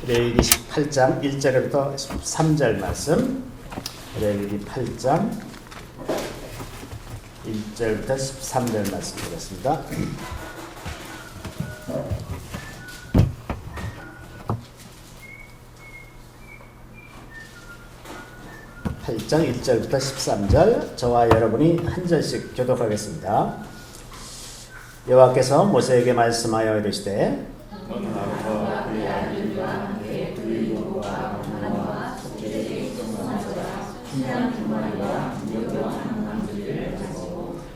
레위기 18장 1절부터 13절 말씀. 레위기 8장 1절부터 13절 말씀 드렸습니다. (8장) 1절부터 13절 저와 여러분이 한 절씩 교독하겠습니다. 여호와께서 모세에게 말씀하여 이르시되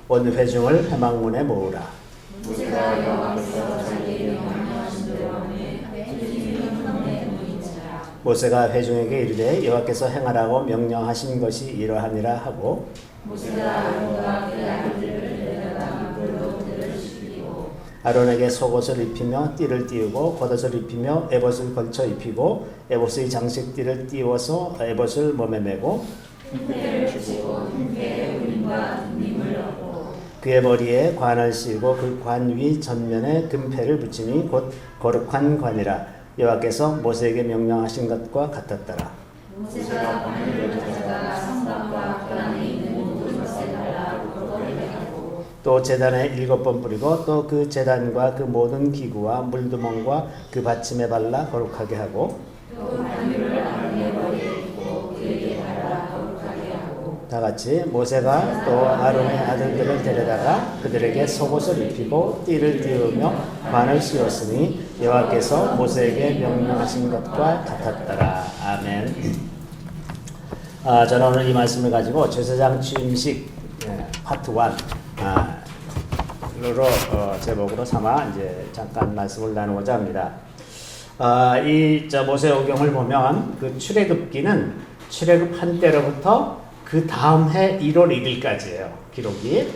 온 회중을 회막문에 모으라. 모세가 회중에게 이르되 여호와께서 행하라고 명령하신 것이 이러하니라 하고 아론에게 속옷을 입히며 띠를 띠우고 겉옷을 입히며 에봇을 걸쳐 입히고 에봇의 장식띠를 띠워서 에봇을 몸에 메고 그의 머리에 관을 씌우고 그 관 위 전면에 금패를 붙이니 곧 거룩한 관이라. 여호와께서 모세에게 명령하신 것과 같았더라. 모세가 관을 가져다가 성막과 그 안에 있는 모든 것에 발라고 하고 또 제단에 7번 뿌리고 또 그 제단과 그 모든 기구와 물두멍과 그 받침에 발라 거룩하게 하고 또 관유를 아론의 머리에 잇고 그에게 발라 거룩하게 하고 다 같이 모세가 또 아론의 아들들을 데려다가 그들에게 속옷을 입히고 띠를 띠우며 관을 씌웠으니 여호와께서 모세에게 명령하신 것과 같았더라. 아멘. 저는 오늘 이 말씀을 가지고 제사장 취임식 파트 1으로 제목으로 삼아 이제 잠깐 말씀을 나누고자 합니다. 이 모세오경을 보면 그 출애굽기는 출애굽한 때로부터 그 다음 해 1월 1일까지예요. 기록이.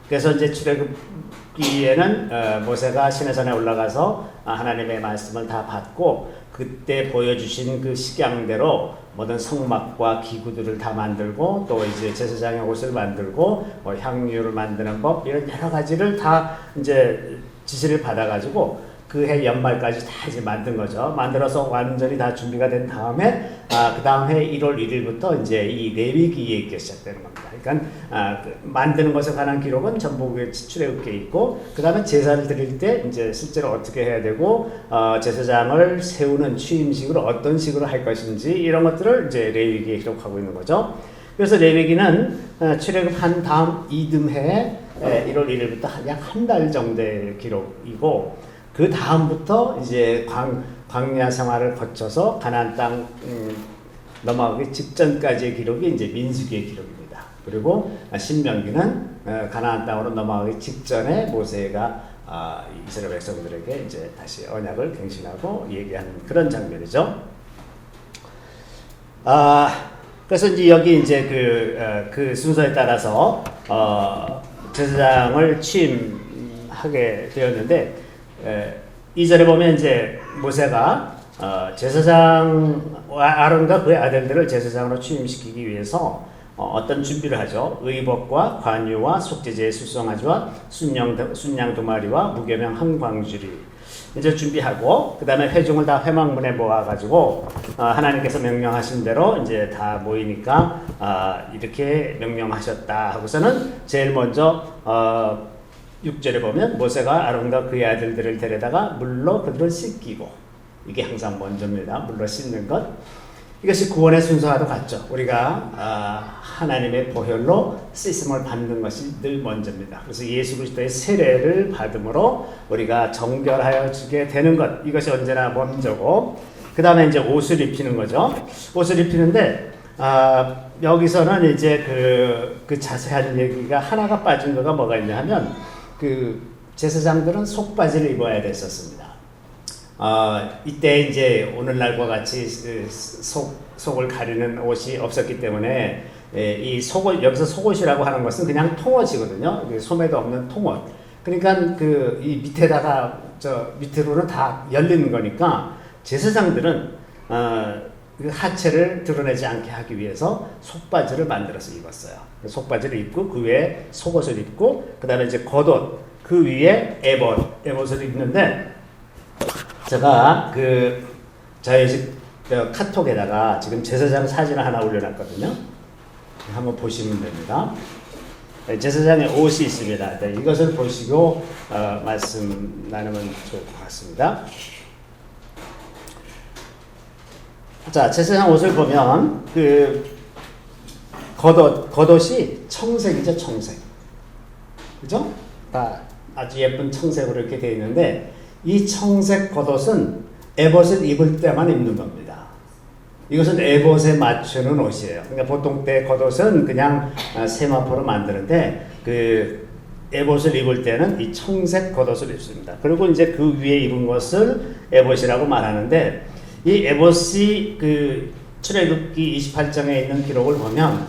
그래서 이제 출애굽기에는 모세가 시내산에 올라가서 하나님의 말씀을 다 받고 그때 보여주신 그 식양대로 모든 성막과 기구들을 다 만들고 또 이제 제사장의 옷을 만들고 뭐 향유를 만드는 법 이런 여러 가지를 다 이제 지시를 받아가지고 그 해 연말까지 다 이제 만든 거죠. 만들어서 완전히 다 준비가 된 다음에 그 다음 해 1월 1일부터 이제 이 레위기 얘기가 시작되는 겁니다. 그러니까 만드는 것에 관한 기록은 전부 출애굽기에 있고 그 다음에 제사를 드릴 때 이제 실제로 어떻게 해야 되고 제사장을 세우는 취임식을 어떤 식으로 할 것인지 이런 것들을 이제 레위기에 기록하고 있는 거죠. 그래서 레위기는 출애굽한 다음 이듬해 1월 1일부터 약 한 달 정도의 기록이고 그 다음부터 이제 광야 생활을 거쳐서 가나안 땅 넘어가기 직전까지의 기록이 이제 민수기의 기록입니다. 그리고 신명기는 가나안 땅으로 넘어가기 직전에 모세가 이스라엘 백성들에게 이제 다시 언약을 갱신하고 얘기하는 그런 장면이죠. 그래서 이제 여기 이제 그 순서에 따라서 제사장을 취임하게 되었는데. 2절에 보면 이제 모세가 제사장 아론과 그의 아들들을 제사장으로 취임시키기 위해서 어떤 준비를 하죠. 의복과 관유와 속죄제의 수송아지와 순양 두 마리와 무교명 한 광주리 이제 준비하고 그 다음에 회중을 다 회막문에 모아가지고 하나님께서 명령하신 대로 이제 다 모이니까 이렇게 명령하셨다 하고서는 제일 먼저 6절에 보면 모세가 아론과 그의 아들들을 데려다가 물로 그들을 씻기고 이게 항상 먼저입니다. 물로 씻는 것. 이것이 구원의 순서와도 같죠. 우리가 하나님의 보혈로 씻음을 받는 것이 늘 먼저입니다. 그래서 예수 그리스도의 세례를 받음으로 우리가 정결하여 주게 되는 것. 이것이 언제나 먼저고 그 다음에 이제 옷을 입히는 거죠. 옷을 입히는데 여기서는 이제 그 자세한 얘기가 하나가 빠진 거가 뭐가 있냐 하면 그 제사장들은 속바지를 입어야 됐었습니다. 이때 이제 오늘날과 같이 속을 가리는 옷이 없었기 때문에 이 속옷 여기서 속옷이라고 하는 것은 그냥 통옷이거든요. 소매도 없는 통옷. 그러니까 그 이 밑에다가 밑으로는 다 열리는 거니까 제사장들은 그 하체를 드러내지 않게 하기 위해서 속바지를 만들어서 입었어요. 속바지를 입고 그 위에 속옷을 입고 그 다음에 이제 겉옷 그 위에 에봇을 입는데 제가 저희 집 카톡에다가 지금 제사장 사진을 하나 올려놨거든요. 한번 보시면 됩니다. 제사장의 옷이 있습니다. 네, 이것을 보시고 말씀 나누면 좋을 것 같습니다. 자, 제사장 옷을 보면 그 겉옷이 청색이죠, 청색. 그죠? 아주 예쁜 청색으로 이렇게 되어 있는데 이 청색 겉옷은 에봇을 입을 때만 입는 겁니다. 이것은 에봇에 맞추는 옷이에요. 그러니까 보통 때 겉옷은 그냥 세마포로 만드는데 그 에봇을 입을 때는 이 청색 겉옷을 입습니다. 그리고 이제 그 위에 입은 것을 에봇이라고 말하는데 이 에봇이 그 출애굽기 28장에 있는 기록을 보면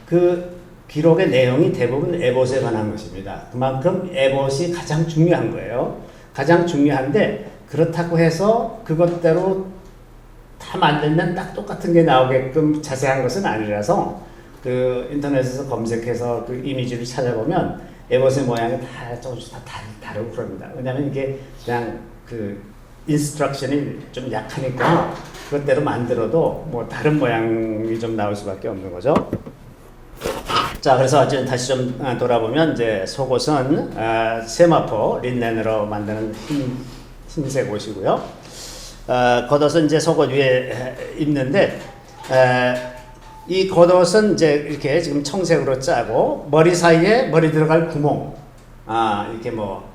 그 기록의 내용이 대부분 에봇에 관한 것입니다. 그만큼 에봇이 가장 중요한 거예요. 가장 중요한데 그렇다고 해서 그것대로 다 만들면 딱 똑같은 게 나오게끔 자세한 것은 아니라서 그 인터넷에서 검색해서 그 이미지를 찾아보면 에봇의 모양이 다 조금씩 다 다르고 그럽니다. 왜냐하면 이게 그냥 그 인스트럭션이 좀 약하니까 그것대로 만들어도 뭐 다른 모양이 좀 나올 수밖에 없는 거죠. 자, 그래서 이제 다시 좀 돌아보면 이제 속옷은 세마포 린넨으로 만드는 흰색 옷이고요. 겉옷은 이제 속옷 위에 입는데 이 겉옷은 이제 이렇게 지금 청색으로 짜고 머리 사이에 머리 들어갈 구멍, 이렇게 뭐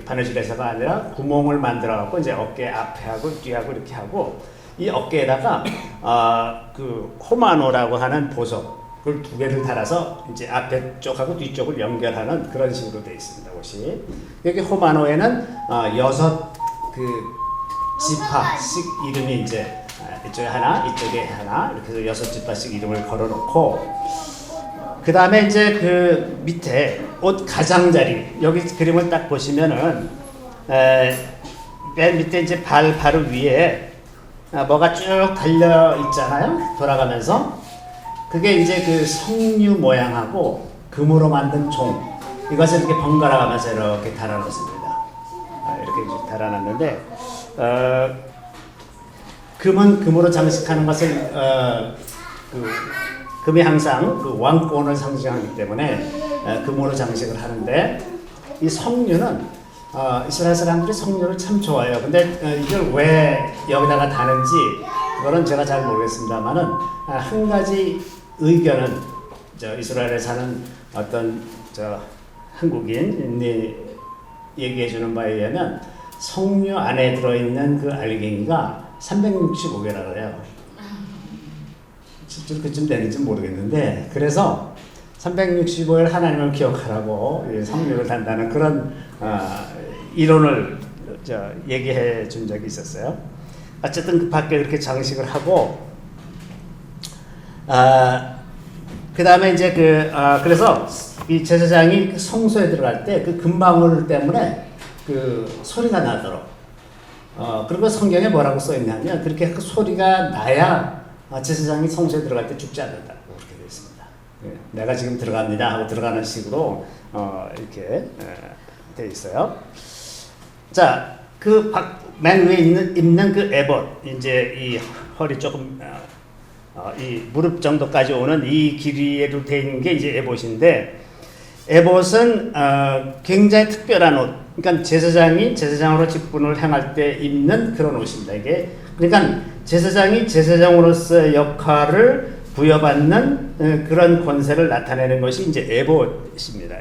바느질에서가 아니라 구멍을 만들어 갖고 이제 어깨 앞에 하고 뒤하고 이렇게 하고 이 어깨에다가 그 호마노라고 하는 보석을 2개를 달아서 이제 앞에 쪽하고 뒤쪽을 연결하는 그런 식으로 되어 있습니다. 옷이 여기 호마노에는 6 지파씩 이름이 이제 이쪽에 하나, 이쪽에 하나 이렇게 해서 6 지파씩 이름을 걸어놓고 그 다음에 이제 그 밑에 옷 가장자리 여기 그림을 딱 보시면은 맨 밑에 이제 바로 위에 뭐가 쭉 달려 있잖아요. 돌아가면서 그게 이제 그 석류 모양하고 금으로 만든 종 이것을 이렇게 번갈아 가면서 이렇게 달아놓습니다. 이렇게 달아놨는데 금은 금으로 장식하는 것을 금이 항상 그 왕권을 상징하기 때문에 금으로 장식을 하는데 이 석류는 이스라엘 사람들이 석류를 참 좋아해요. 근데 이걸 왜 여기다가 다는지 그거는 제가 잘 모르겠습니다만은 한 가지 의견은 이스라엘에 사는 어떤 한국인이 얘기해 주는 바에 의하면 석류 안에 들어있는 그 알갱이가 365개라고 해요. 실제로 그쯤 되는지 모르겠는데 그래서 365일 하나님을 기억하라고 석류를 단다는 그런 이론을 얘기해 준 적이 있었어요. 어쨌든 그 밖에 그렇게 장식을 하고 그 다음에 이제 그래서 이 제사장이 성소에 들어갈 때 그 금방울 때문에 그 소리가 나도록 그리고 성경에 뭐라고 써 있냐면 그렇게 그 소리가 나야 제사장이 성소에 들어갈 때 죽지 않는다고 그렇게 되어 있습니다. 내가 지금 들어갑니다 하고 들어가는 식으로 이렇게 되어 있어요. 자, 그 맨 위에 입는 그 에봇 이제 이 허리 조금 이 무릎 정도까지 오는 이 길이로 되어 있는 게 이제 에봇인데 에봇은 굉장히 특별한 옷. 그러니까 제사장이 제사장으로 직분을 행할 때 입는 그런 옷입니다. 이게 그러니까 제사장이 제사장으로서의 역할을 부여받는 그런 권세를 나타내는 것이 이제 에봇입니다.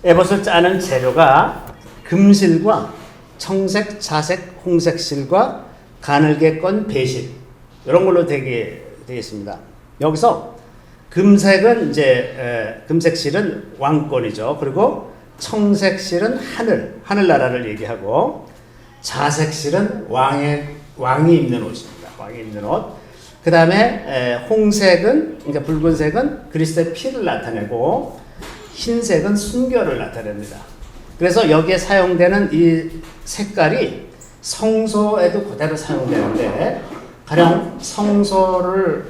에봇을 짜는 재료가 금실과 청색, 자색, 홍색 실과 가늘게 건 배실 이런 걸로 되겠습니다. 여기서 금색은 이제 금색 실은 왕권이죠. 그리고 청색 실은 하늘나라를 얘기하고 자색 실은 왕이 입는 옷입니다. 왕이 입는 옷. 그 다음에 홍색은 그러니까 붉은색은 그리스도의 피를 나타내고 흰색은 순교를 나타냅니다. 그래서 여기에 사용되는 이 색깔이 성소에도 그대로 사용되는데 가령 성소를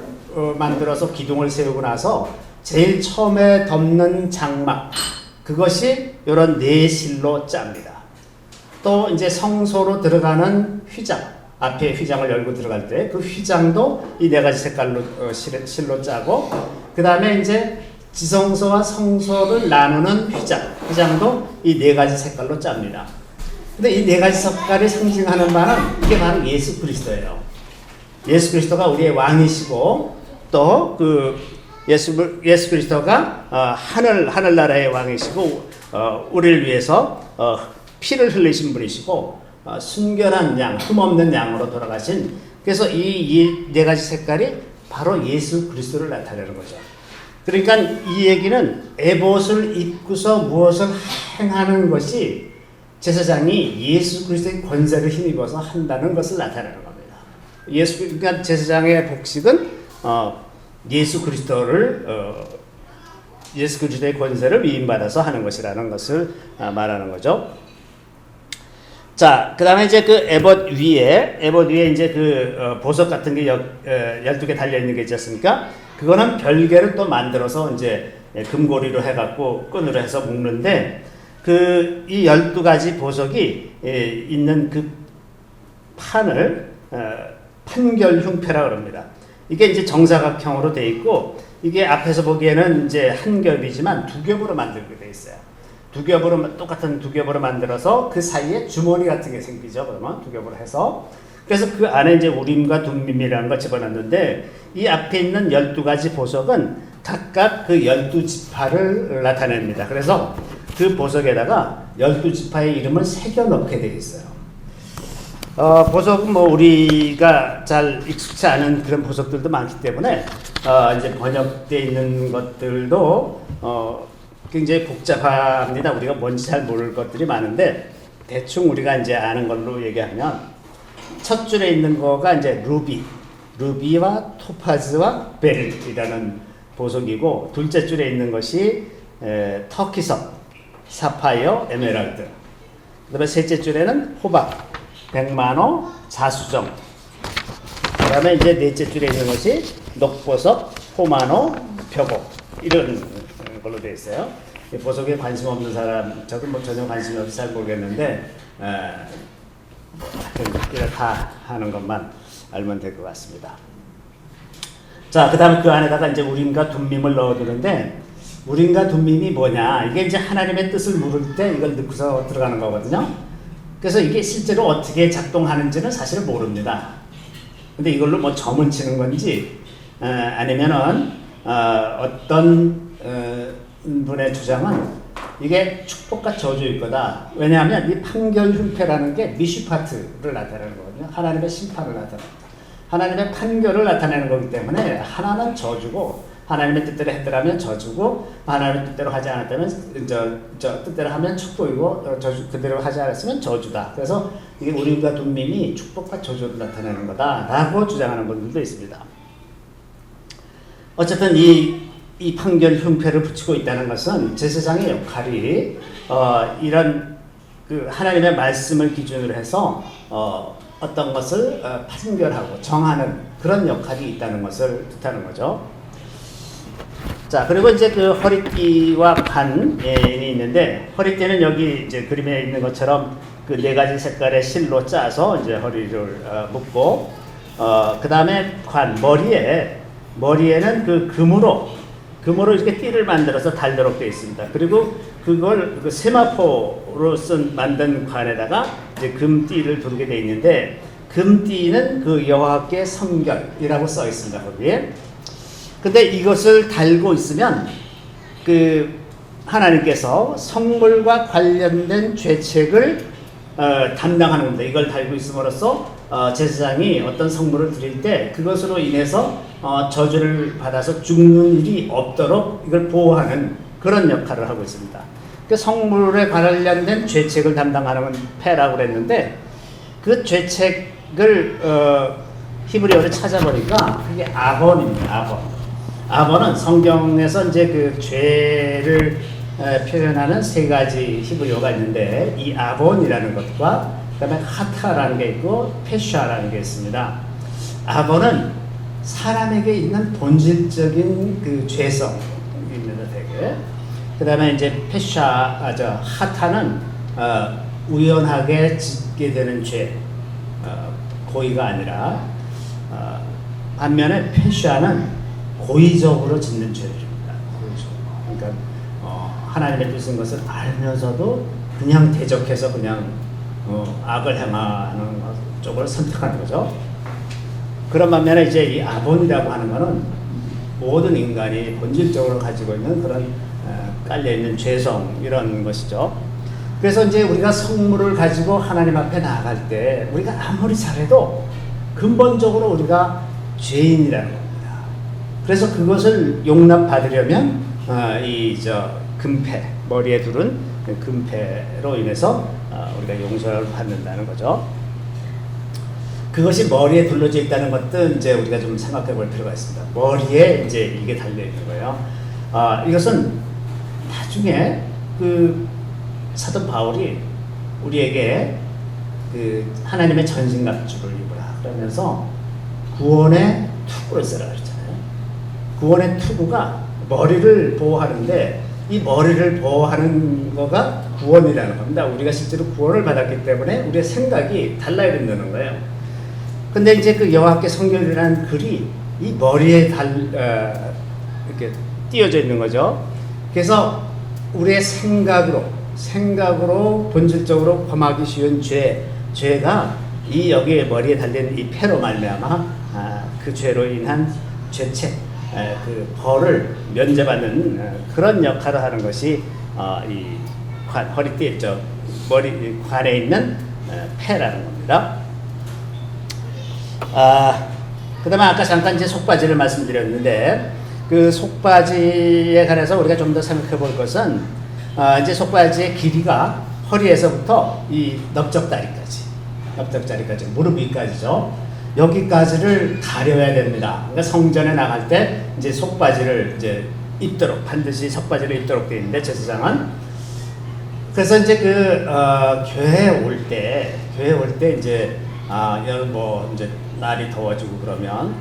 만들어서 기둥을 세우고 나서 제일 처음에 덮는 장막 그것이 이런 네 실로 짭니다. 또 이제 성소로 들어가는 휘장, 앞에 휘장을 열고 들어갈 때 그 휘장도 이 네 가지 색깔로 실로 짜고, 그 다음에 이제 지성소와 성소를 나누는 휘장도 이 네 가지 색깔로 짭니다. 근데 이 네 가지 색깔이 상징하는 바는 이게 바로 예수 그리스도예요. 예수 그리스도가 우리의 왕이시고, 또 그 예수 그리스도가 하늘나라의 왕이시고, 우리를 위해서 피를 흘리신 분이시고, 순결한 양, 흠없는 양으로 돌아가신, 그래서 이 네 가지 색깔이 바로 예수 그리스도를 나타내는 거죠. 그러니까 이 얘기는 에봇을 입고서 무엇을 행하는 것이 제사장이 예수 그리스도의 권세를 힘입어서 한다는 것을 나타내는 겁니다. 그러니까 제사장의 복식은 예수 그리스도의 권세를 위임받아서 하는 것이라는 것을 말하는 거죠. 자, 그 다음에 이제 그 에봇 위에 이제 그 보석 같은 게 12개 달려있는 게 있지 않습니까? 그거는 별개로 또 만들어서 이제 금고리로 해갖고 끈으로 해서 묶는데, 이 12가지 보석이 있는 그 판을 판결 흉패라고 합니다. 이게 이제 정사각형으로 되어 있고, 이게 앞에서 보기에는 이제 한 겹이지만 두 겹으로 만들게 되어 있어요. 똑같은 두 겹으로 만들어서 그 사이에 주머니 같은 게 생기죠. 그러면 두 겹으로 해서. 그래서 그 안에 이제 우림과 둠밈이라는 걸 집어넣는데, 이 앞에 있는 12가지 보석은 각각 그 12지파를 나타냅니다. 그래서 그 보석에다가 12지파의 이름을 새겨 넣게 되어 있어요. 보석은 뭐 우리가 잘 익숙치 않은 그런 보석들도 많기 때문에 이제 번역되어 있는 것들도 굉장히 복잡합니다. 우리가 뭔지 잘 모를 것들이 많은데, 대충 우리가 이제 아는 걸로 얘기하면 첫 줄에 있는 거가 이제 루비와 토파즈와 베릴이라는 보석이고, 둘째 줄에 있는 것이 터키석, 사파이어, 에메랄드. 그다음에 셋째 줄에는 호박, 백만호, 자수정. 그다음에 이제 넷째 줄에 있는 것이 녹보석, 호마노, 표고, 이런 걸로 되어 있어요. 보석에 관심 없는 사람, 저도 뭐 전혀 관심이 없어서 잘 모르겠는데, 이렇다 하는 것만 알면 될 것 같습니다. 자, 그 다음에 그 안에다가 이제 우림과 둠밈을 넣어두는데, 우림과 둠밈이 뭐냐? 이게 이제 하나님의 뜻을 물을 때 이걸 넣고서 들어가는 거거든요. 그래서 이게 실제로 어떻게 작동하는지는 사실 모릅니다. 근데 이걸로 뭐 점을 치는 건지, 아니면은, 어떤, 분의 주장은 이게 축복과 저주일 거다. 왜냐하면 이 판결 흉패라는 게 미슈파트를 나타내는 거거든요. 하나님의 심판을 나타냅니다. 하나님의 판결을 나타내는 거기 때문에 하나는 저주고, 하나님의 뜻대로 했더라면 저주고, 하나님의 뜻대로 하지 않았다면 뜻대로 하면 축복이고, 그대로 하지 않았으면 저주다. 그래서 이게 우림과 둠밈이 축복과 저주를 나타내는 거다라고 주장하는 분들도 있습니다. 어쨌든 이 판결 흉패를 붙이고 있다는 것은 제사장의 역할이 이런 그 하나님의 말씀을 기준으로 해서 어떤 것을 판결하고 정하는 그런 역할이 있다는 것을 뜻하는 거죠. 자, 그리고 이제 그 허리띠와 관이 있는데, 허리띠는 여기 이제 그림에 있는 것처럼 그 네 가지 색깔의 실로 짜서 이제 허리를 묶고, 그 다음에 관, 머리에는 그 금으로 이렇게 띠를 만들어서 달도록 되어 있습니다. 그리고 그걸 그 세마포로 만든 관에다가 이제 금띠를 두르게 되어 있는데, 금띠는 그 여호와께 성결이라고 써 있습니다. 거기에. 근데 이것을 달고 있으면 그 하나님께서 성물과 관련된 죄책을 담당하는 겁니다. 이걸 달고 있음으로써 제사장이 어떤 성물을 드릴 때 그것으로 인해서 저주를 받아서 죽는 일이 없도록 이걸 보호하는 그런 역할을 하고 있습니다. 그 성물에 관련된 죄책을 담당하는 패라고 그랬는데, 그 죄책을 히브리어로 찾아보니까 그게 아본입니다. 아본은 성경에서 이제 그 죄를 표현하는 세 가지 히브리어가 있는데, 이 아본이라는 것과 그다음에 하타라는 게 있고 페샤라는 게 있습니다. 아본은 사람에게 있는 본질적인 그 죄성입니다, 되게. 그다음에 이제 하타는 우연하게 짓게 되는 죄, 고의가 아니라 반면에 페시아는 고의적으로 짓는 죄입니다. 그러니까 하나님의 뜻인 것을 알면서도 그냥 대적해서 그냥 악을 행하는 쪽을 선택하는 거죠. 그런 반면에 이제 이 아본이라고 하는 것은 모든 인간이 본질적으로 가지고 있는 그런 깔려있는 죄성 이런 것이죠. 그래서 이제 우리가 성물을 가지고 하나님 앞에 나아갈 때 우리가 아무리 잘해도 근본적으로 우리가 죄인이라는 겁니다. 그래서 그것을 용납받으려면 금패, 머리에 두른 금패로 인해서 우리가 용서를 받는다는 거죠. 그것이 머리에 둘러져 있다는 것도 이제 우리가 좀 생각해 볼 필요가 있습니다. 머리에 이제 이게 달려 있는 거예요. 이것은 나중에 그 사도 바울이 우리에게 그 하나님의 전신갑주를 입으라 그러면서 구원의 투구를 쓰라 그랬잖아요. 구원의 투구가 머리를 보호하는데 이 머리를 보호하는 거가 구원이라는 겁니다. 우리가 실제로 구원을 받았기 때문에 우리의 생각이 달라야 된다는 거예요. 근데 이제 그 여호와께 성결이라는 글이 이 머리에 이렇게 띄어져 있는 거죠. 그래서 우리의 생각으로 본질적으로 범하기 쉬운 죄가 이 여기에 머리에 달린 이 패로 말미암아 그 죄로 인한 죄책, 그 벌을 면제받는 그런 역할을 하는 것이 이 허리띠에 있죠. 머리 관에 있는 패라는 겁니다. 그 다음에 아까 잠깐 이제 속바지를 말씀드렸는데 그 속바지에 관해서 우리가 좀 더 생각해 볼 것은 이제 속바지의 길이가 허리에서부터 이 넓적다리까지 무릎 위까지죠. 여기까지를 가려야 됩니다. 그러니까 성전에 나갈 때 이제 속바지를 이제 입도록 반드시 속바지를 입도록 되어 있는데 제사장은 그래서 이제 교회에 올 때 이제 이제 날이 더워지고 그러면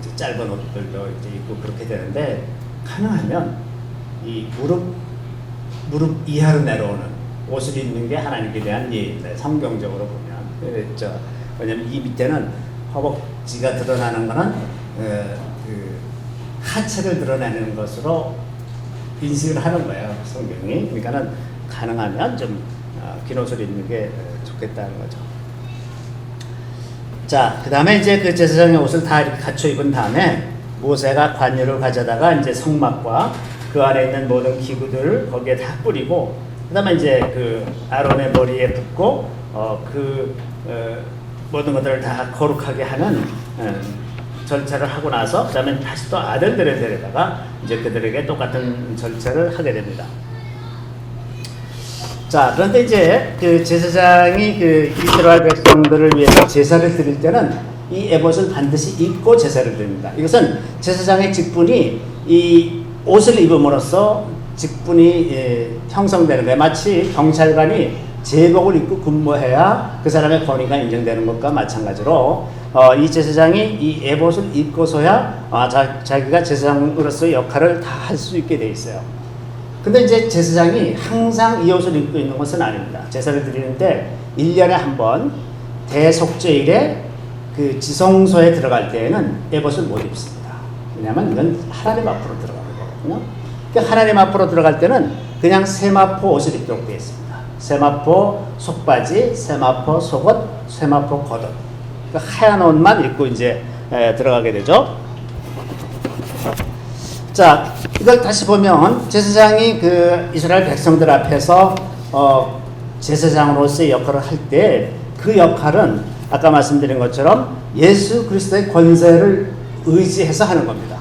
이제 짧은 옷들도 이제 입고 그렇게 되는데 가능하면 이 무릎 이하로 내려오는 옷을 입는 게 하나님께 대한 예입니다. 성경적으로 보면 그랬죠. 왜냐면 이 밑에는 허벅지가 드러나는 거는 그 하체를 드러내는 것으로 인식을 하는 거예요. 성경이. 그러니까는 가능하면 좀 긴 옷을 입는 게 좋겠다는 거죠. 자, 그 다음에 이제 그 제사장의 옷을 다 이렇게 갖춰 입은 다음에 모세가 관유를 가져다가 이제 성막과 그 안에 있는 모든 기구들을 거기에 다 뿌리고, 그 다음에 이제 그 아론의 머리에 붓고, 모든 것들을 다 거룩하게 하는 절차를 하고 나서, 그 다음에 다시 또 아들들을 데려다가 이제 그들에게 똑같은 절차를 하게 됩니다. 자, 그런데 이제 그 제사장이 그 이스라엘 백성들을 위해서 제사를 드릴 때는 이 에봇을 반드시 입고 제사를 드립니다. 이것은 제사장의 직분이 이 옷을 입음으로써 직분이 형성되는 거예요. 마치 경찰관이 제복을 입고 근무해야 그 사람의 권위가 인정되는 것과 마찬가지로 이 제사장이 이 에봇을 입고서야 자기가 제사장으로서의 역할을 다 할 수 있게 돼 있어요. 근데 이제 제사장이 항상 이 옷을 입고 있는 것은 아닙니다. 제사를 드리는데 1년에 한 번 대속죄일에 그 지성소에 들어갈 때에는 에봇을 못 입습니다. 왜냐하면 이건 하나님 앞으로 들어가는 거거든요. 그러니까 하나님 앞으로 들어갈 때는 그냥 세마포 옷을 입도록 되어 있습니다. 세마포 속바지, 세마포 속옷, 세마포 겉옷. 그러니까 하얀 옷만 입고 이제 들어가게 되죠. 자, 이걸 다시 보면 제사장이 그 이스라엘 백성들 앞에서 제사장으로서의 역할을 할 때 그 역할은 아까 말씀드린 것처럼 예수 그리스도의 권세를 의지해서 하는 겁니다.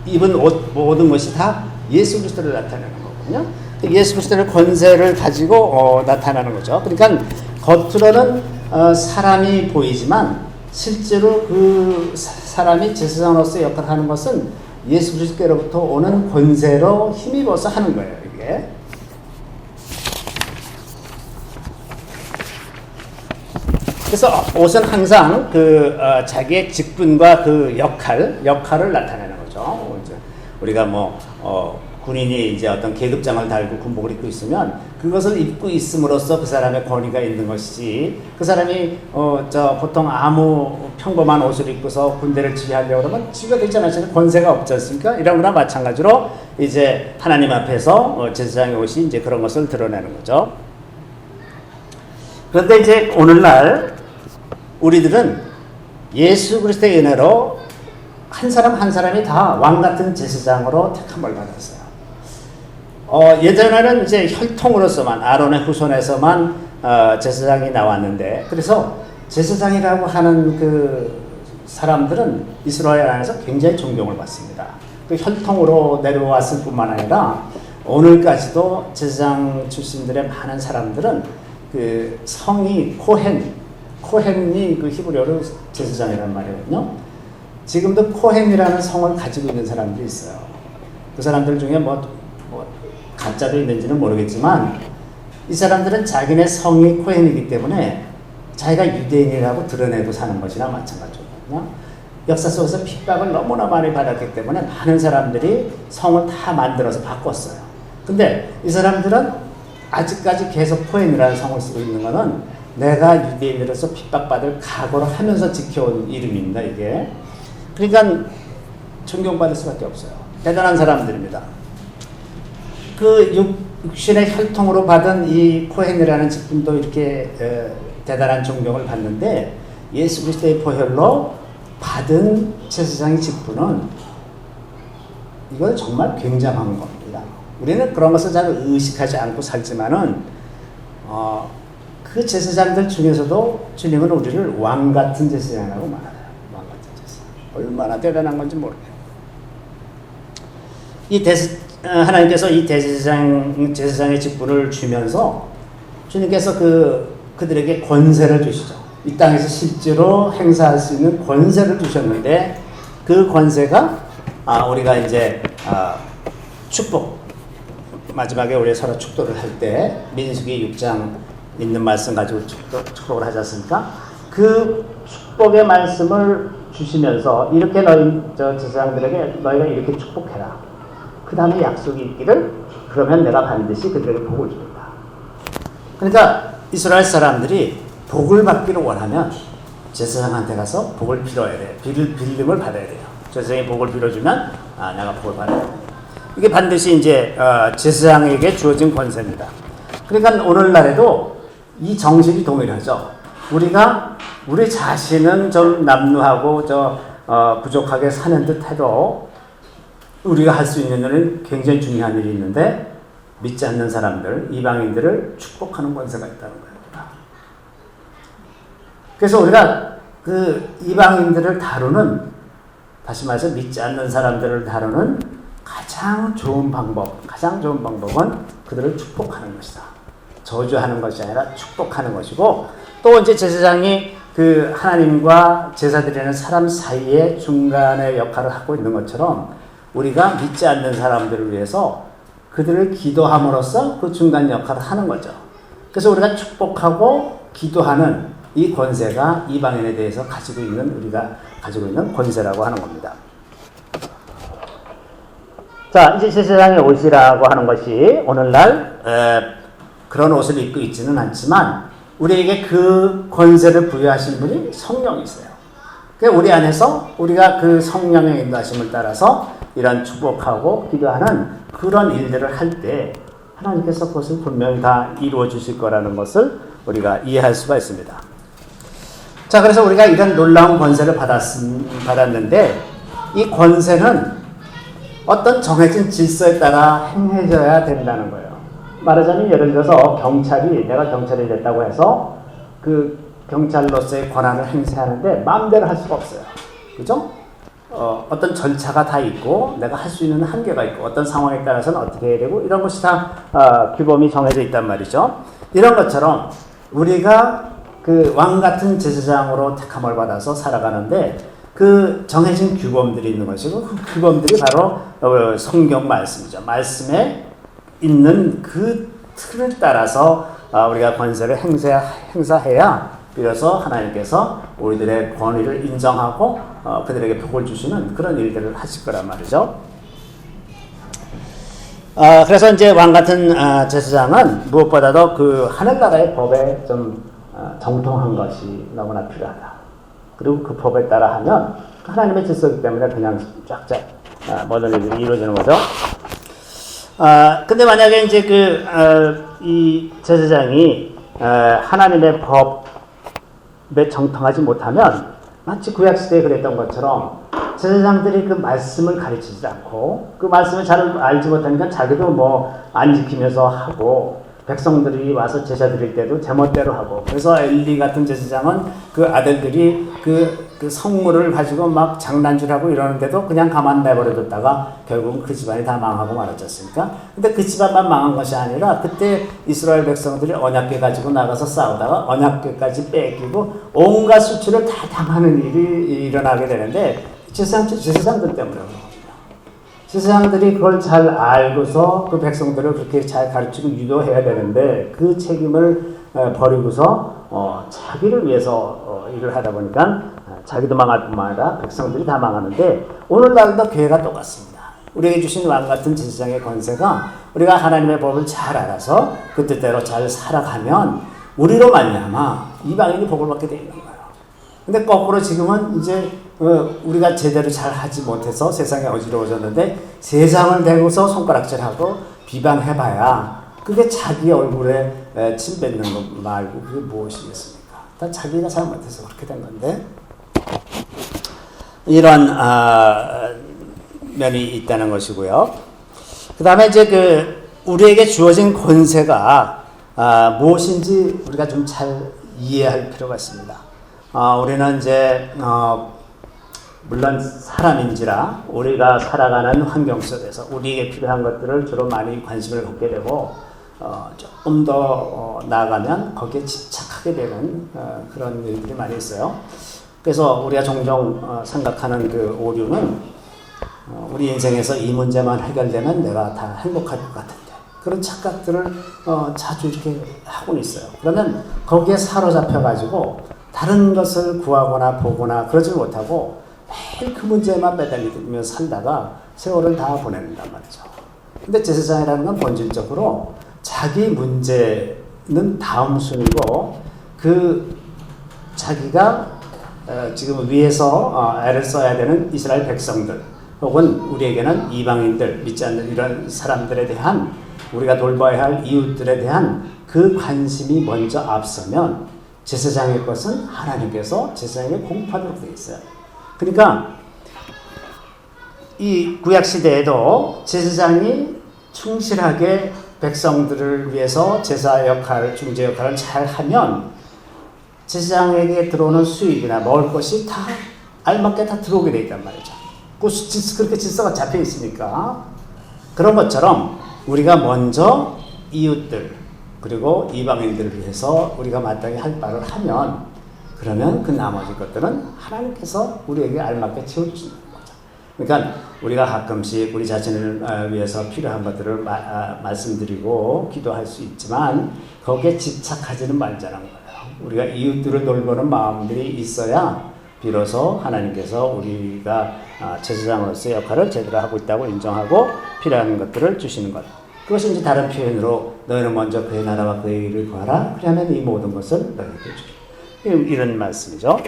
입은 옷 모든 것이 다 예수 그리스도를 나타내는 거거든요. 예수 그리스도의 권세를 가지고 나타나는 거죠. 그러니까 겉으로는 사람이 보이지만 실제로 그 사람이 제사장으로서의 역할을 하는 것은 예수 그리스도로부터 오는 권세로 힘입어서 하는 거예요. 이게. 그래서 옷은 항상 그 자기의 직분과 그 역할을 나타내는 거죠. 우리가 군인이 이제 어떤 계급장을 달고 군복을 입고 있으면 그것을 입고 있음으로써 그 사람의 권위가 있는 것이지, 그 사람이 보통 아무 평범한 옷을 입고서 군대를 지휘하려고 그러면 지휘가 되지 않으면 권세가 없지 않습니까? 이런 거나 마찬가지로 이제 하나님 앞에서 제사장의 옷이 이제 그런 것을 드러내는 거죠. 그런데 이제 오늘날 우리들은 예수 그리스도의 은혜로 한 사람 한 사람이 다 왕 같은 제사장으로 택함을 받았어요. 예전에는 이제 혈통으로서만, 아론의 후손에서만 제사장이 나왔는데, 그래서 제사장이라고 하는 그 사람들은 이스라엘 안에서 굉장히 존경을 받습니다. 그 혈통으로 내려왔을 뿐만 아니라 오늘까지도 제사장 출신들의 많은 사람들은 그 성이 코헨이 그 히브리어로 제사장이란 말이거든요. 지금도 코헨이라는 성을 가지고 있는 사람들이 있어요. 그 사람들 중에 가짜도 있는지는 모르겠지만 이 사람들은 자기네 성이 코헨이기 때문에 자기가 유대인이라고 드러내고 사는 것이나 마찬가지거든요. 역사 속에서 핍박을 너무나 많이 받았기 때문에 많은 사람들이 성을 다 만들어서 바꿨어요. 근데 이 사람들은 아직까지 계속 코헨이라는 성을 쓰고 있는 것은 내가 유대인으로서 핍박받을 각오를 하면서 지켜온 이름입니다, 이게. 그러니까 존경받을 수밖에 없어요. 대단한 사람들입니다. 그 육신의 혈통으로 받은 이 코헨이라는 직분도 이렇게 대단한 존경을 받는데, 예수 그리스도의 보혈로 받은 제사장의 직분은 이건 정말 굉장한 겁니다. 우리는 그런 것을 잘 의식하지 않고 살지만은 그 제사장들 중에서도 주님은 우리를 왕 같은 제사장이라고 말해요. 왕 같은 제사장. 얼마나 대단한 건지 모르겠어요. 하나님께서 이 제사장의 직분을 주면서 주님께서 그들에게 권세를 주시죠. 이 땅에서 실제로 행사할 수 있는 권세를 주셨는데, 그 권세가 우리가 이제 축복, 마지막에 우리 서로 축도를 할 때 민수기 6장 있는 말씀 가지고 축복을 하지 않습니까? 그 축복의 말씀을 주시면서 이렇게 제사장들에게 너희가 이렇게 축복해라. 그 다음에 약속이 있기를, 그러면 내가 반드시 그들에게 복을 주겠다. 그러니까 이스라엘 사람들이 복을 받기를 원하면 제사장한테 가서 복을 빌어야 돼요. 빌림을 받아야 돼요. 제사장이 복을 빌어주면 내가 복을 받아야 돼요. 이게 반드시 이제 제사장에게 주어진 권세입니다. 그러니까 오늘날에도 이 정신이 동일하죠. 우리 자신은 좀 남루하고 부족하게 사는 듯해도 우리가 할 수 있는 일은 굉장히 중요한 일이 있는데, 믿지 않는 사람들, 이방인들을 축복하는 권세가 있다는 겁니다. 그래서 우리가 그 이방인들을 다루는, 다시 말해서 믿지 않는 사람들을 다루는 가장 좋은 방법은 그들을 축복하는 것이다. 저주하는 것이 아니라 축복하는 것이고, 또 이제 제사장이 그 하나님과 제사드리는 사람 사이에 중간의 역할을 하고 있는 것처럼, 우리가 믿지 않는 사람들을 위해서 그들을 기도함으로써 그 중간 역할을 하는 거죠. 그래서 우리가 축복하고 기도하는 이 권세가 이방인에 대해서 우리가 가지고 있는 권세라고 하는 겁니다. 자, 이제 제사장의 옷이라고 하는 것이 오늘날 그런 옷을 입고 있지는 않지만 우리에게 그 권세를 부여하신 분이 성령이세요. 그러니까 우리 안에서 우리가 그 성령의 인도하심을 따라서 이런 축복하고 기도하는 그런 일들을 할 때 하나님께서 그것을 분명히 다 이루어 주실 거라는 것을 우리가 이해할 수가 있습니다. 자, 그래서 우리가 이런 놀라운 권세를 받았는데, 이 권세는 어떤 정해진 질서에 따라 행해져야 된다는 거예요. 말하자면 예를 들어서 내가 경찰이 됐다고 해서 그 경찰로서의 권한을 행사하는데 마음대로 할 수가 없어요. 그죠? 어떤 절차가 다 있고 내가 할 수 있는 한계가 있고 어떤 상황에 따라서는 어떻게 해야 되고 이런 것이 다 규범이 정해져 있단 말이죠. 이런 것처럼 우리가 그 왕 같은 제사장으로 택함을 받아서 살아가는데 그 정해진 규범들이 있는 것이고 그 규범들이 바로 성경 말씀이죠. 말씀에 있는 그 틀을 따라서 우리가 권세를 행사해야 비로소 하나님께서 우리들의 권위를 인정하고 그들에게 복을 주시는 그런 일들을 하실 거란 말이죠. 그래서 이제 왕 같은 제사장은 무엇보다도 그 하늘나라의 법에 좀 정통한 것이 너무나 필요하다. 그리고 그 법에 따라 하면 하나님의 질서이기 때문에 그냥 쫙쫙 모든 일들이 이루어지는 거죠. 근데 만약에 이제 이 제사장이 하나님의 법에 정통하지 못하면 마치 구약시대에 그랬던 것처럼 제사장들이 그 말씀을 가르치지 않고 그 말씀을 잘 알지 못하니까 자기도 뭐 안 지키면서 하고 백성들이 와서 제사 드릴 때도 제멋대로 하고 그래서 엘리 같은 제사장은 그 아들들이 그 성물을 가지고 막 장난질하고 이러는데도 그냥 가만 내버려뒀다가 결국은 그 집안이 다 망하고 말았지 않습니까? 근데 그 집안만 망한 것이 아니라 그때 이스라엘 백성들이 언약궤 가지고 나가서 싸우다가 언약궤까지 뺏기고 온갖 수치를 다 당하는 일이 일어나게 되는데 제사장들 때문에 제사장들이 그걸 잘 알고서 그 백성들을 그렇게 잘 가르치고 유도해야 되는데 그 책임을 버리고서 자기를 위해서 일을 하다 보니까 자기도 망할 뿐만 아니라 백성들이 다 망하는데 오늘날도 교회가 똑같습니다. 우리에게 주신 왕 같은 제사장의 권세가 우리가 하나님의 법을 잘 알아서 그 뜻대로 잘 살아가면 우리로 말미암아 이방인이 복을 받게 되어 있는 거예요. 근데 거꾸로 지금은 이제 우리가 제대로 잘 하지 못해서 세상이 어지러워졌는데 세상을 대고서 손가락질하고 비방해봐야 그게 자기 얼굴에 침 뱉는 것 말고 그게 무엇이겠습니까? 다 자기가 잘못해서 그렇게 된 건데 이런 면이 있다는 것이고요. 그 다음에 이제 우리에게 주어진 권세가 무엇인지 우리가 좀 잘 이해할 필요가 있습니다. 우리는 이제 물론 사람인지라 우리가 살아가는 환경 속에서 우리에게 필요한 것들을 주로 많이 관심을 갖게 되고 조금 더 나아가면 거기에 집착하게 되는 그런 일들이 많이 있어요. 그래서 우리가 종종 생각하는 그 오류는 우리 인생에서 이 문제만 해결되면 내가 다 행복할 것 같은데 그런 착각들을 자주 이렇게 하고 있어요. 그러면 거기에 사로잡혀 가지고 다른 것을 구하거나 보거나 그러지 못하고 매일 그 문제만 매달리며 살다가 세월을 다 보낸단 말이죠. 근데 제사장이라는 건 본질적으로 자기 문제는 다음 순위고 그 자기가 지금 위에서 애를 써야 되는 이스라엘 백성들 혹은 우리에게는 이방인들 믿지 않는 이런 사람들에 대한 우리가 돌봐야 할 이웃들에 대한 그 관심이 먼저 앞서면 제사장의 것은 하나님께서 제사장에게 공포하도록 되어 있어요. 그러니까 이 구약시대에도 제사장이 충실하게 백성들을 위해서 제사 역할, 중재 역할을 잘 하면 제사장에게 들어오는 수익이나 먹을 것이 다 알맞게 다 들어오게 되어 있단 말이죠. 그렇게 질서가 잡혀 있으니까. 그런 것처럼 우리가 먼저 이웃들 그리고 이방인들을 위해서 우리가 마땅히 할 바를 하면 그러면 그 나머지 것들은 하나님께서 우리에게 알맞게 채워주시는 거죠. 그러니까 우리가 가끔씩 우리 자신을 위해서 필요한 것들을 말씀드리고 기도할 수 있지만 거기에 집착하지는 말자는 거예요. 우리가 이웃들을 돌보는 마음들이 있어야 비로소 하나님께서 우리가 제사장으로서의 역할을 제대로 하고 있다고 인정하고 필요한 것들을 주시는 것. 그것이 이제 다른 표현으로 너희는 먼저 그의 나라와 그의 일을 구하라. 그러면 이 모든 것을 너희에게 주리라. 이런 말씀이죠.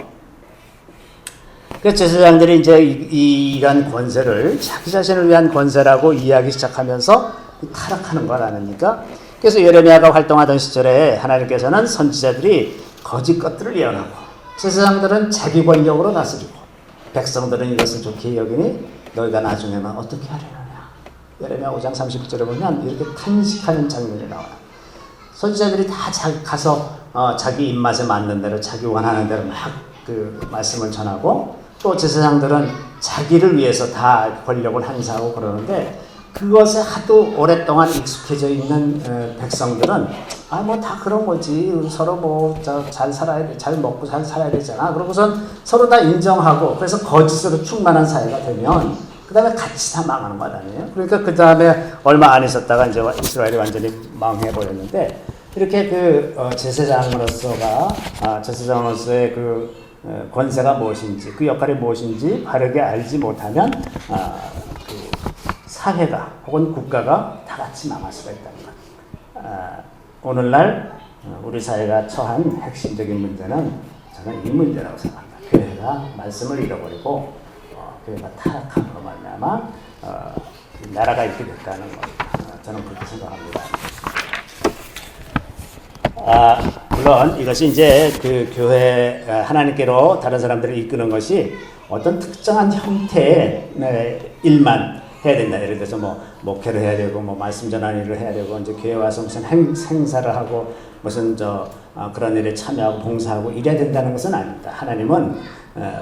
그 제사장들이 이제 이런 권세를 자기 자신을 위한 권세라고 이해하기 시작하면서 타락하는 걸 아닙니까? 그래서 예레미야가 활동하던 시절에 하나님께서는 선지자들이 거짓 것들을 예언하고 제사장들은 자기 권력으로 다스리고 백성들은 이것을 좋게 여기니 너희가 나중에는 어떻게 하려느냐. 예레미야 5장 30절에 보면 이렇게 탄식하는 장면이 나와요. 선지자들이 다 가서 자기 입맛에 맞는 대로 자기 원하는 대로 막 그 말씀을 전하고 또 제사장들은 자기를 위해서 다 권력을 행사하고 그러는데 그것에 하도 오랫동안 익숙해져 있는 백성들은 뭐 다 그런 거지 서로 뭐 잘 살아야 돼, 잘 먹고 잘 살아야 되잖아. 그러고선 서로 다 인정하고 그래서 거짓으로 충만한 사회가 되면 그 다음에 같이 다 망하는 것 아니에요. 그러니까 그 다음에 얼마 안 있었다가 이제 이스라엘이 완전히 망해버렸는데 이렇게 제사장으로서의 그 권세가 무엇인지 그 역할이 무엇인지 바르게 알지 못하면 그 사회가 혹은 국가가 다 같이 망할 수가 있다는 것. 오늘날 우리 사회가 처한 핵심적인 문제는 저는 이 문제라고 생각합니다. 교회가 말씀을 잃어버리고 교회가 타락함으로 말미암아 나라가 이렇게 됐다는 것. 저는 그렇게 생각합니다. 물론 이것이 이제 그 교회 하나님께로 다른 사람들을 이끄는 것이 어떤 특정한 형태의 일만 해야 된다. 예를 들어서 뭐 목회를 해야 되고 뭐 말씀 전하는 일을 해야 되고 이제 교회 와서 무슨 행사를 하고 무슨 그런 일에 참여하고 봉사하고 이래야 된다는 것은 아닙니다. 하나님은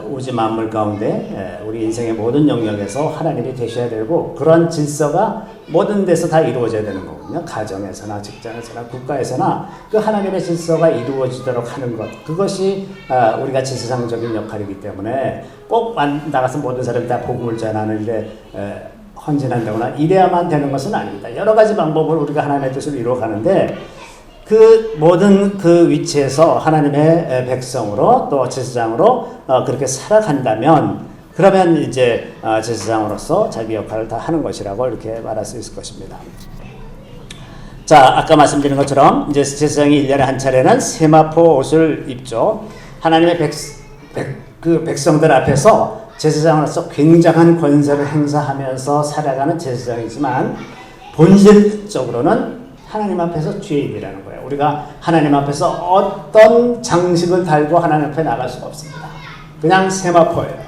우주 만물 가운데 우리 인생의 모든 영역에서 하나님이 되셔야 되고 그런 질서가 모든 데서 다 이루어져야 되는 거거든요. 가정에서나 직장에서나 국가에서나 그 하나님의 질서가 이루어지도록 하는 것, 그것이 우리가 제사장적인 역할이기 때문에 꼭 나가서 모든 사람이 다 복음을 전하는 일에 헌신한다거나 이래야만 되는 것은 아닙니다. 여러 가지 방법으로 우리가 하나님의 뜻을 이루어가는데 그 모든 그 위치에서 하나님의 백성으로 또 제사장으로 그렇게 살아간다면 그러면 이제 제사장으로서 자기 역할을 다 하는 것이라고 이렇게 말할 수 있을 것입니다. 자, 아까 말씀드린 것처럼 이제 제사장이 1년에 한 차례는 세마포 옷을 입죠. 하나님의 그 백성들 앞에서 제사장으로서 굉장한 권세를 행사하면서 살아가는 제사장이지만 본질적으로는 하나님 앞에서 죄인이라는 거예요. 우리가 하나님 앞에서 어떤 장식을 달고 하나님 앞에 나갈 수가 없습니다. 그냥 세마포예요.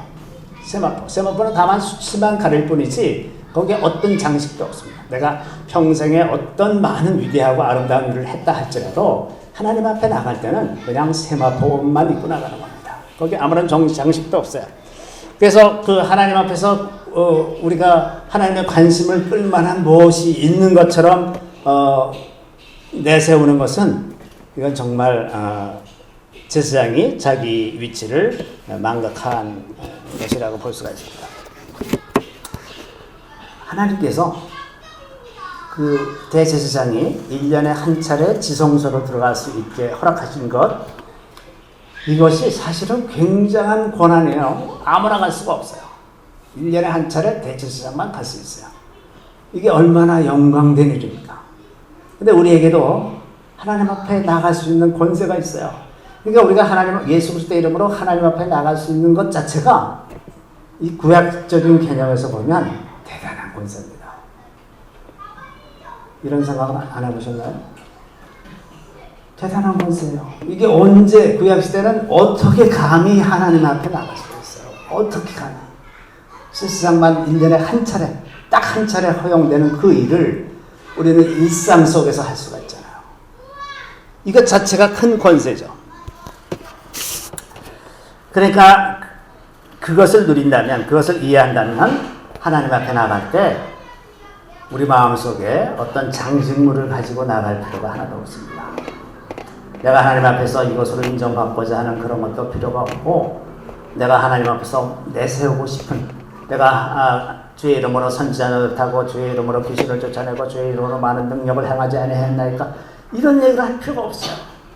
세마포는 다만 수치만 가릴 뿐이지 거기에 어떤 장식도 없습니다. 내가 평생에 어떤 많은 위대하고 아름다운 일을 했다 할지라도 하나님 앞에 나갈 때는 그냥 세마포만 입고 나가는 겁니다. 거기에 아무런 장식도 없어요. 그래서 그 하나님 앞에서 우리가 하나님의 관심을 끌만한 무엇이 있는 것처럼 내세우는 것은 이건 정말 제사장이 자기 위치를 망각한 것이라고 볼 수가 있습니다. 하나님께서 그 대제사장이 1년에 한 차례 지성소로 들어갈 수 있게 허락하신 것, 이것이 사실은 굉장한 권한이에요. 아무나 갈 수가 없어요. 1년에 한 차례 대제사장만 갈 수 있어요. 이게 얼마나 영광된 일입니까? 근데 우리에게도 하나님 앞에 나갈 수 있는 권세가 있어요. 그러니까 우리가 예수 그리스도의 이름으로 하나님 앞에 나갈 수 있는 것 자체가 이 구약적인 개념에서 보면 대단한 권세입니다. 이런 생각은 안 해보셨나요? 대단한 권세예요. 이게 언제, 구약시대는 어떻게 감히 하나님 앞에 나갈 수가 있어요? 어떻게 감히? 실사장만 1년에 한 차례, 딱 한 차례 허용되는 그 일을 우리는 일상 속에서 할 수가 있잖아요. 이것 자체가 큰 권세죠. 그러니까 그것을 누린다면, 그것을 이해한다면 하나님 앞에 나갈 때 우리 마음속에 어떤 장식물을 가지고 나갈 필요가 하나도 없습니다. 내가 하나님 앞에서 이것으로 인정받고자 하는 그런 것도 필요가 없고, 내가 하나님 앞에서 내세우고 싶은, 내가 주의 이름으로 선지자를 타고 주의 이름으로 귀신을 쫓아내고 주의 이름으로 많은 능력을 행하지 아니했나이까, 이런 얘기를 할 필요가 없어요.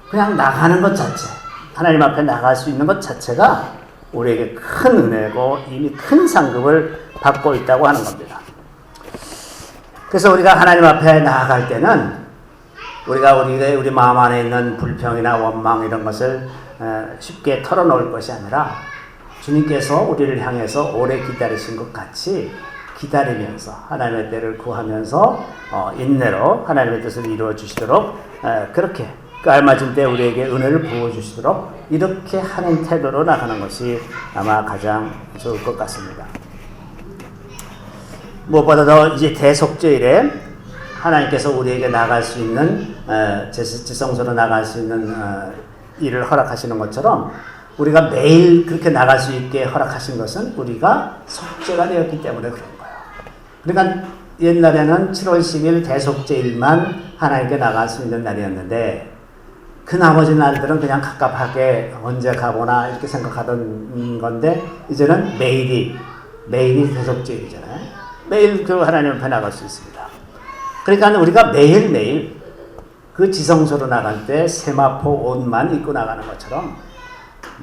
그냥 나가는 것 자체, 하나님 앞에 나갈 수 있는 것 자체가 우리에게 큰 은혜고 이미 큰 상급을 받고 있다고 하는 겁니다. 그래서 우리가 하나님 앞에 나아갈 때는 우리가 우리 마음 안에 있는 불평이나 원망 이런 것을 쉽게 털어놓을 것이 아니라 주님께서 우리를 향해서 오래 기다리신 것 같이 기다리면서 하나님의 때를 구하면서 인내로 하나님의 뜻을 이루어 주시도록 그렇게 그 알맞은 때 우리에게 은혜를 부어주시도록 이렇게 하는 태도로 나가는 것이 아마 가장 좋을 것 같습니다. 무엇보다도 이제 대속죄일에 하나님께서 우리에게 나갈 수 있는 지성소로 나갈 수 있는 일을 허락하시는 것처럼 우리가 매일 그렇게 나갈 수 있게 허락하신 것은 우리가 속죄가 되었기 때문에 그런 거예요. 그러니까 옛날에는 7월 10일 대속죄일만 하나님께 나갈 수 있는 날이었는데 그 나머지 날들은 그냥 갑갑하게 언제 가보나 이렇게 생각하던 건데 이제는 매일이 대속죄일이잖아요. 매일 그 하나님 앞에 나갈 수 있습니다. 그러니까 우리가 매일매일 그 지성소로 나갈 때 세마포 옷만 입고 나가는 것처럼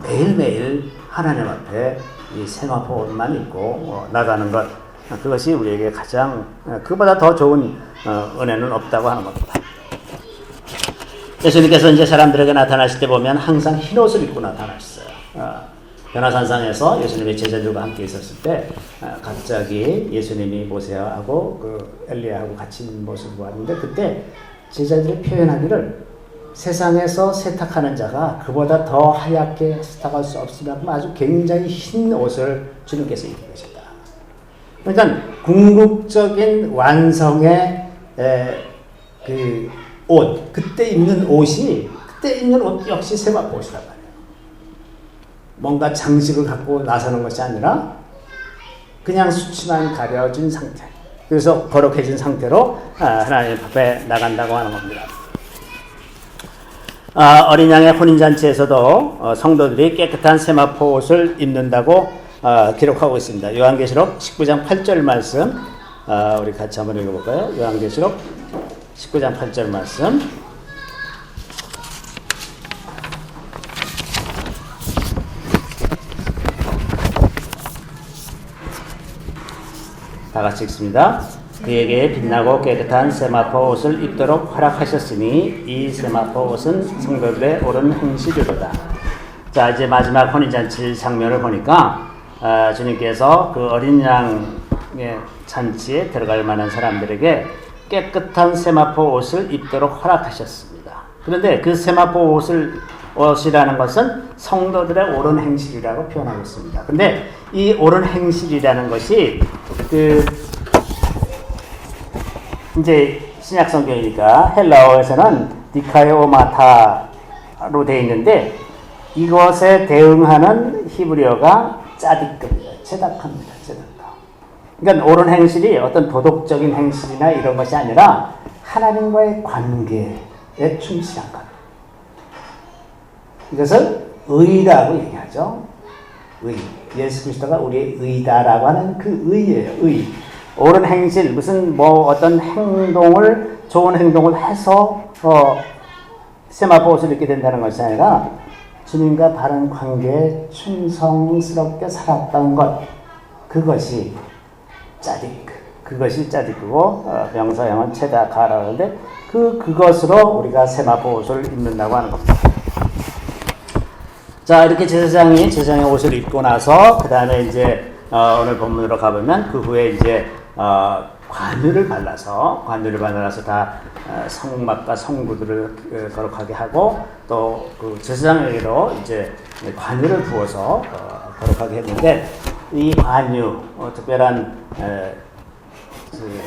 매일매일 하나님 앞에 이 세마포 옷만 입고 나가는 것, 그것이 우리에게 가장 그보다 더 좋은 은혜는 없다고 하는 겁니다. 예수님께서 이제 사람들에게 나타나실 때 보면 항상 흰 옷을 입고 나타나셨어요. 변화산상에서 예수님의 제자들과 함께 있었을 때 갑자기 예수님이 모세하고 그 엘리야하고 같이 있는 모습을 보았는데 그때 제자들이 표현하기를 세상에서 세탁하는 자가 그보다 더 하얗게 세탁할 수 없으면 아주 굉장히 흰 옷을 주님께서 입고 계셨다. 그러니까 궁극적인 완성의 그 옷, 그때 입는 옷이 그때 입는 옷 역시 세마포 옷이란 말이에요. 뭔가 장식을 갖고 나서는 것이 아니라 그냥 수치만 가려진 상태. 그래서 거룩해진 상태로 하나님 앞에 나간다고 하는 겁니다. 어린 양의 혼인잔치에서도 성도들이 깨끗한 세마포 옷을 입는다고 기록하고 있습니다. 요한계시록 19장 8절 말씀 우리 같이 한번 읽어볼까요? 요한계시록 19장 8절 말씀 다 같이 읽습니다. 그에게 빛나고 깨끗한 세마포 옷을 입도록 허락하셨으니 이 세마포 옷은 성도들의 옳은 행실이로다. 자, 이제 마지막 혼인잔치 장면을 보니까 주님께서 그 어린 양의 잔치에 들어갈 만한 사람들에게 깨끗한 세마포 옷을 입도록 허락하셨습니다. 그런데 그 세마포 옷이라는 것은 성도들의 옳은 행실이라고 표현하고 있습니다. 근데 이 옳은 행실이라는 것이 이제 신약 성경이니까 헬라어에서는 디카요마타로 되어 있는데 이것에 대응하는 히브리어가 짜디크입니다. 제닥합니다. 제닥하. 그러니까 옳은 행실이 어떤 도덕적인 행실이나 이런 것이 아니라 하나님과의 관계에 충실한 것. 이것을 의라고 얘기하죠. 의. 예수 그리스도가 우리의 의다라고 하는 그 의예요. 의. 옳은 행실, 무슨 어떤 행동을, 좋은 행동을 해서 세마포 옷을 입게 된다는 것이 아니라 주님과 바른 관계에 충성스럽게 살았던 것, 그것이 짜디크. 그것이 짜디크고 명사형은 체다카라고 하는데 그것으로 우리가 세마포 옷을 입는다고 하는 겁니다. 자, 이렇게 제사장의 옷을 입고 나서 그 다음에 이제 오늘 본문으로 가보면 그 후에 이제 관유를 발라서 다 성막과 성구들을 거룩하게 하고 또 그 제사장에게로 이제 관유를 부어서 거룩하게 했는데 이 관유 특별한 그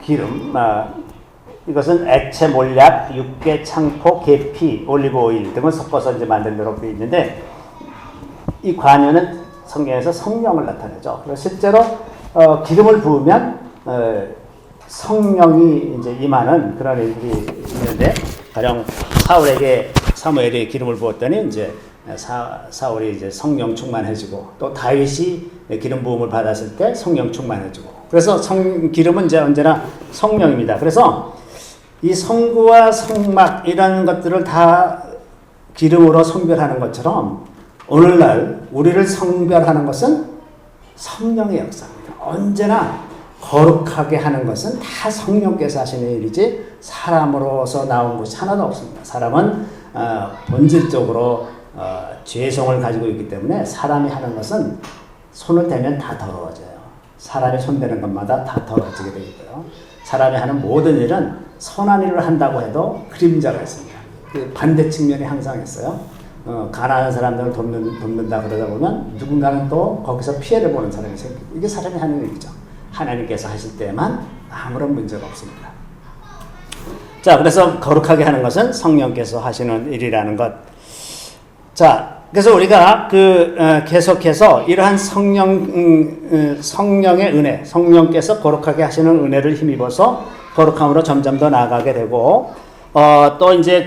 기름 이것은 액체 몰약, 육개, 창포, 계피, 올리브 오일 등을 섞어서 이제 만들도록 되어 있는데 이 관유는 성경에서 성령을 나타내죠. 그래서 실제로 기름을 부으면 성령이 이제 임하는 그런 일들이 있는데 가령 사무엘이 기름을 부었더니 이제 사울이 이제 성령 충만해지고 또 다윗이 기름 부음을 받았을 때 성령 충만해지고 그래서 기름은 이제 언제나 성령입니다. 그래서 이 성구와 성막 이런 것들을 다 기름으로 성별하는 것처럼 오늘날 우리를 성별하는 것은 성령의 역사입니다. 언제나 거룩하게 하는 것은 다 성령께서 하시는 일이지 사람으로서 나온 것이 하나도 없습니다. 사람은 본질적으로 죄성을 가지고 있기 때문에 사람이 하는 것은 손을 대면 다 더러워져요. 사람이 손대는 것마다 다 더러워지게 되어 있고요. 사람이 하는 모든 일은 선한 일을 한다고 해도 그림자가 있습니다. 그 반대 측면이 항상 있어요. 가난한 사람들을 돕는다 그러다 보면 누군가는 또 거기서 피해를 보는 사람이 생기고 이게 사람이 하는 일이죠. 하나님께서 하실 때만 아무런 문제가 없습니다. 자, 그래서 거룩하게 하는 것은 성령께서 하시는 일이라는 것. 자, 그래서 우리가 계속해서 이러한 성령의 은혜, 성령께서 거룩하게 하시는 은혜를 힘입어서 거룩함으로 점점 더 나아가게 되고, 또 이제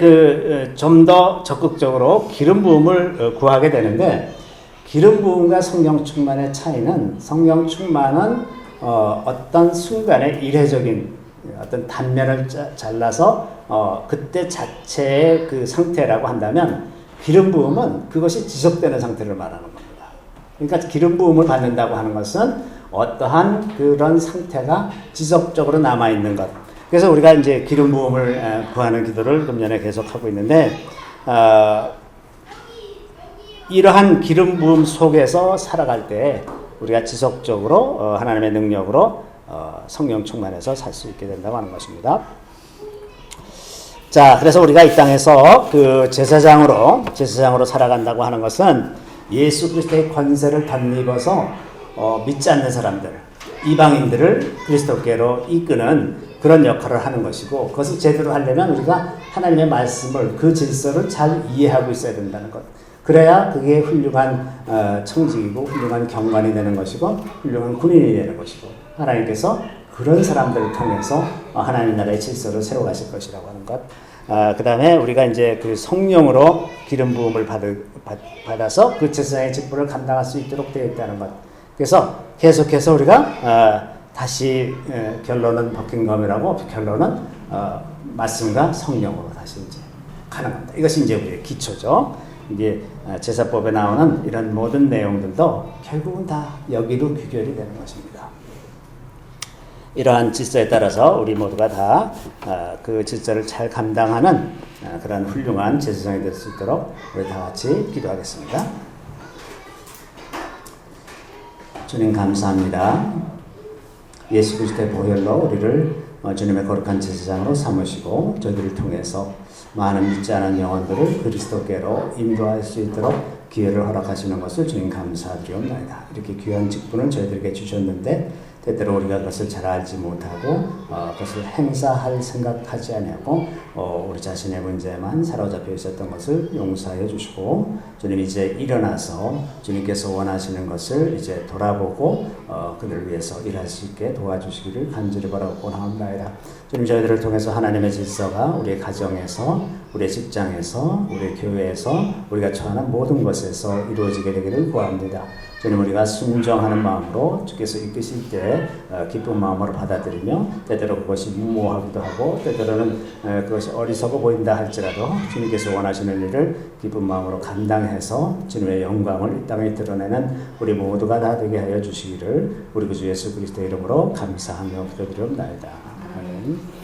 좀 더 적극적으로 기름 부음을 구하게 되는데, 기름 부음과 성령 충만의 차이는 성령 충만은 어떤 순간에 일회적인 어떤 단면을 잘라서 그때 자체의 그 상태라고 한다면 기름 부음은 그것이 지속되는 상태를 말하는 겁니다. 그러니까 기름 부음을 받는다고 하는 것은 어떠한 그런 상태가 지속적으로 남아 있는 것. 그래서 우리가 이제 기름 부음을 구하는 기도를 금년에 계속 하고 있는데 이러한 기름 부음 속에서 살아갈 때 우리가 지속적으로 하나님의 능력으로 성령 충만해서 살 수 있게 된다고 하는 것입니다. 자, 그래서 우리가 이 땅에서 그 제사장으로 살아간다고 하는 것은 예수 그리스도의 권세를 덧입어서 믿지 않는 사람들, 이방인들을 그리스도께로 이끄는 그런 역할을 하는 것이고, 그것을 제대로 하려면 우리가 하나님의 말씀을, 그 질서를 잘 이해하고 있어야 된다는 것. 그래야 그게 훌륭한 청직이고 훌륭한 경관이 되는 것이고 훌륭한 군인이 되는 것이고, 하나님께서 그런 사람들을 통해서 하나님 나라의 질서를 세워가실 것이라고 하는 것. 그 다음에 우리가 이제 그 성령으로 기름 부음을 받아서 그 제사장의 직분을 감당할 수 있도록 되어 있다는 것. 그래서 계속해서 우리가 다시 결론은 버킹엄이라고, 결론은 말씀과 성령으로 다시 이제 가는 겁니다. 이것이 이제 우리의 기초죠. 이게 제사법에 나오는 이런 모든 내용들도 결국은 다 여기로 귀결이 되는 것입니다. 이러한 질서에 따라서 우리 모두가 다 그 질서를 잘 감당하는 그런 훌륭한 제사장이 될 수 있도록 우리 다 같이 기도하겠습니다. 주님 감사합니다. 예수 그리스도의 보혈로 우리를 주님의 거룩한 제사장으로 삼으시고 저희들을 통해서 많은 믿지 않은 영혼들을 그리스도께로 인도할 수 있도록 기회를 허락하시는 것을 주님 감사드리옵나이다. 이렇게 귀한 직분을 저희들에게 주셨는데 때때로 우리가 그것을 잘 알지 못하고 그것을 행사할 생각하지 아니하고 우리 자신의 문제만 사로잡혀 있었던 것을 용서해 주시고, 주님 이제 일어나서 주님께서 원하시는 것을 이제 돌아보고 그들을 위해서 일할 수 있게 도와주시기를 간절히 바라고 원하옵나이다. 주님 저희들을 통해서 하나님의 질서가 우리의 가정에서, 우리의 직장에서, 우리의 교회에서, 우리가 처하는 모든 것에서 이루어지게 되기를 구합니다. 주님 우리가 순종하는 마음으로 주께서 이끄실 때 기쁜 마음으로 받아들이며, 때때로 그것이 무모하기도 하고 때때로는 그것이 어리석어 보인다 할지라도 주님께서 원하시는 일을 기쁜 마음으로 감당해서 주님의 영광을 이 땅에 드러내는 우리 모두가 다 되게 하여 주시기를 우리 구주 예수 그리스도의 이름으로 감사하며 기도드리옵나이다. 아멘.